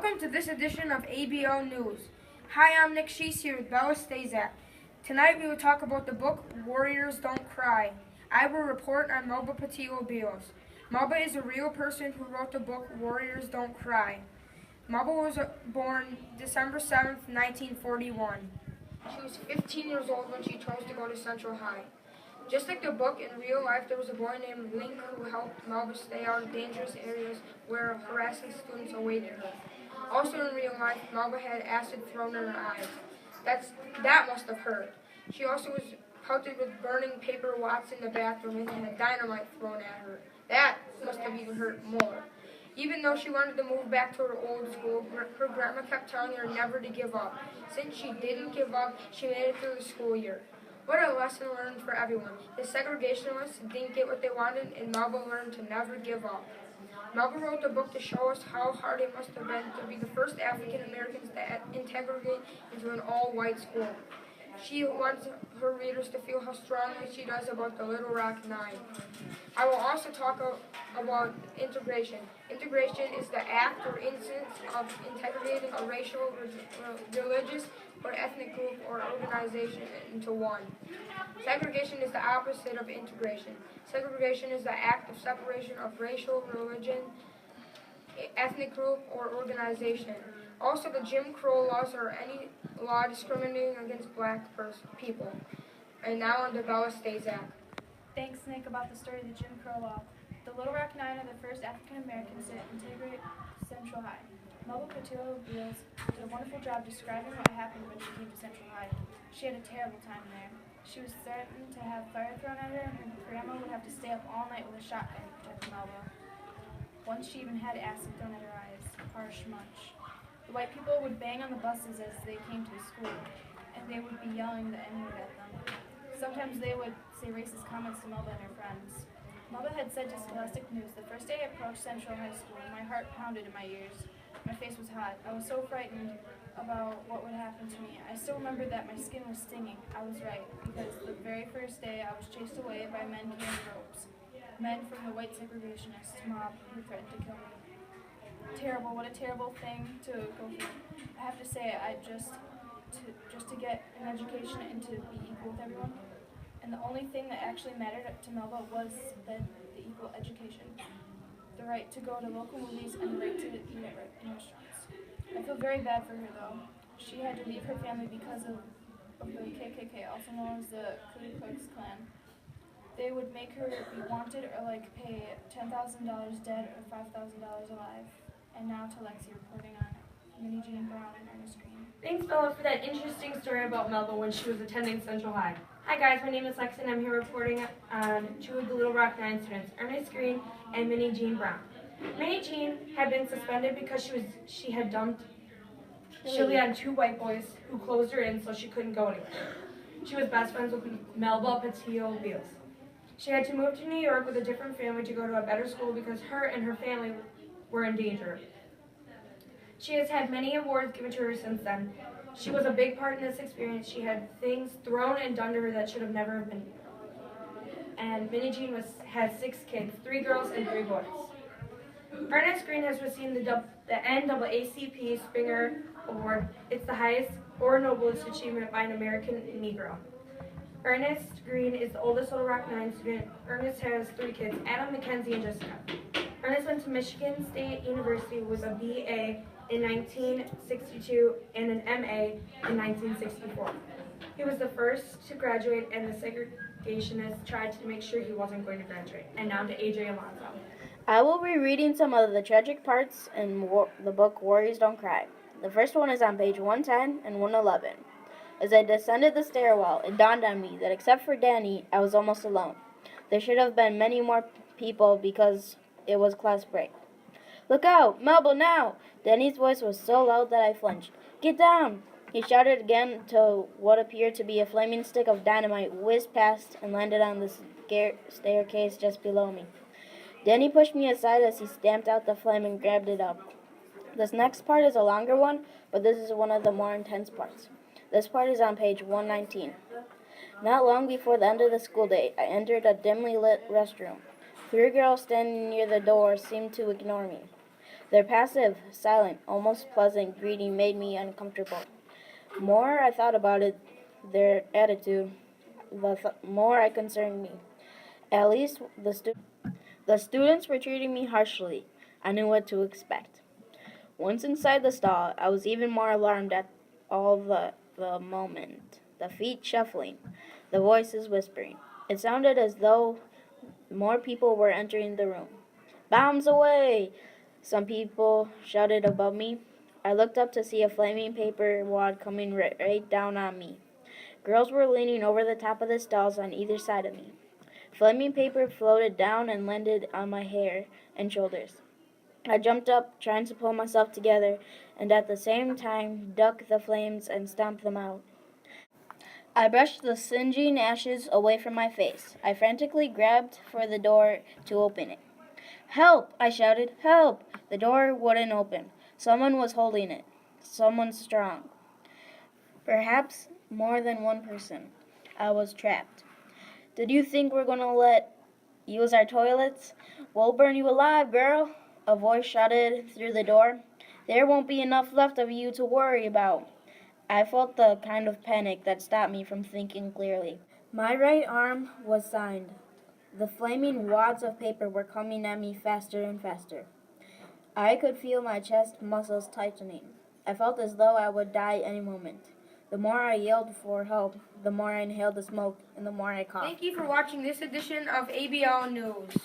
Welcome to this edition of ABO News. Hi, I'm Nick Sheese here with Bella Stazak. Tonight we will talk about the book Warriors Don't Cry. I will report on Melba Patillo Beals. Melba is a real person who wrote the book Warriors Don't Cry. Melba was born December 7th, 1941. She was 15 years old when she chose to go to Central High. Just like the book, in real life there was a boy named Link who helped Melba stay out of dangerous areas where harassing students awaited her. Also in real life, Melba had acid thrown in her eyes. That must have hurt. She also was pelted with burning paper watts in the bathroom and had dynamite thrown at her. That must have even hurt more. Even though she wanted to move back to her old school, her grandma kept telling her never to give up. Since she didn't give up, she made it through the school year. What a lesson learned for everyone. The segregationists didn't get what they wanted, and Melba learned to never give up. Melba wrote the book to show us how hard it must have been to be the first African Americans to integrate into an all-white school. She wants her readers to feel how strongly she does about the Little Rock Nine. I will also talk about integration. Integration is the act or instance of integrating a racial, religious, or ethnic group or organization into one. Segregation is the opposite of integration. Segregation is the act of separation of racial, religion, ethnic group, or organization. Also, the Jim Crow laws are any law discriminating against black people. And now on to Bella Stazak. Thanks, Nick, about the story of the Jim Crow law. The Little Rock Nine are the first African Americans to integrate Central High. Melba Patillo Beals did a wonderful job describing what happened when she came to Central High. She had a terrible time there. She was threatened to have fire thrown at her, and her grandma would have to stay up all night with a shotgun to protect Melba. Once she even had acid thrown at her eyes. Harsh much. The white people would bang on the buses as they came to the school, and they would be yelling the N-word at them. Sometimes they would say racist comments to Melba and her friends. Melba had said to Scholastic News, the first day I approached Central High School, my heart pounded in my ears. My face was hot. I was so frightened about what would happen to me. I still remember that my skin was stinging. I was right, because the very first day I was chased away by men carrying ropes. Men from the white segregationist mob who threatened to kill me. Terrible, what a terrible thing to go through. I have to say, just to get an education and to be equal with everyone. And the only thing that actually mattered to Melba was the equal education. The right to go to local movies and the right to eat in restaurants. I feel very bad for her though. She had to leave her family because of the KKK, also known as the Ku Klux Klan. They would make her be wanted or pay $10,000 dead or $5,000 alive. And now to Lexi reporting on Minnie Jean Brown and Ernest Green. Thanks, Bella, for that interesting story about Melba when she was attending Central High. Hi guys, my name is Lexi and I'm here reporting on two of the Little Rock Nine students, Ernest Green and Minnie Jean Brown. Minnie Jean had been suspended because she had dumped chili on two white boys who closed her in so she couldn't go anywhere. She was best friends with Melba Patillo Beals. She had to move to New York with a different family to go to a better school because her and her family were in danger. She has had many awards given to her since then. She was a big part in this experience. She had things thrown and done to her that should have never been. And Minnie Jean has 6 kids, 3 girls and 3 boys. Ernest Green has received the NAACP Springer Award. It's the highest or noblest achievement by an American Negro. Ernest Green is the oldest Little Rock Nine student. Ernest has 3 kids, Adam, Mackenzie, and Jessica. Ernest went to Michigan State University with a BA in 1962 and an MA in 1964. He was the first to graduate, and the segregationists tried to make sure he wasn't going to graduate. And now to AJ Alonso. I will be reading some of the tragic parts in the book Warriors Don't Cry. The first one is on page 110 and 111. As I descended the stairwell, it dawned on me that except for Danny, I was almost alone. There should have been many more people because it was class break. Look out! Melba, now! Danny's voice was so loud that I flinched. Get down! He shouted again till what appeared to be a flaming stick of dynamite whizzed past and landed on the staircase just below me. Danny pushed me aside as he stamped out the flame and grabbed it up. This next part is a longer one, but this is one of the more intense parts. This part is on page 119. Not long before the end of the school day, I entered a dimly lit restroom. 3 girls standing near the door seemed to ignore me. Their passive, silent, almost pleasant greeting made me uncomfortable. The more I thought about it, their attitude, the more it concerned me. At least the students were treating me harshly. I knew what to expect. Once inside the stall, I was even more alarmed at all the moment. The feet shuffling, the voices whispering. It sounded as though more people were entering the room. Bombs away! Some people shouted above me. I looked up to see a flaming paper wad coming right down on me. Girls were leaning over the top of the stalls on either side of me. Flaming paper floated down and landed on my hair and shoulders. I jumped up, trying to pull myself together, and at the same time duck the flames and stomp them out. I brushed the singeing ashes away from my face. I frantically grabbed for the door to open it. Help! I shouted. Help! The door wouldn't open. Someone was holding it. Someone strong. Perhaps more than one person. I was trapped. Did you think we're going to let use our toilets? We'll burn you alive, girl, a voice shouted through the door. There won't be enough left of you to worry about. I felt the kind of panic that stopped me from thinking clearly. My right arm was signed. The flaming wads of paper were coming at me faster and faster. I could feel my chest muscles tightening. I felt as though I would die any moment. The more I yelled for help, the more I inhaled the smoke, and the more I coughed. Thank you for watching this edition of ABL News.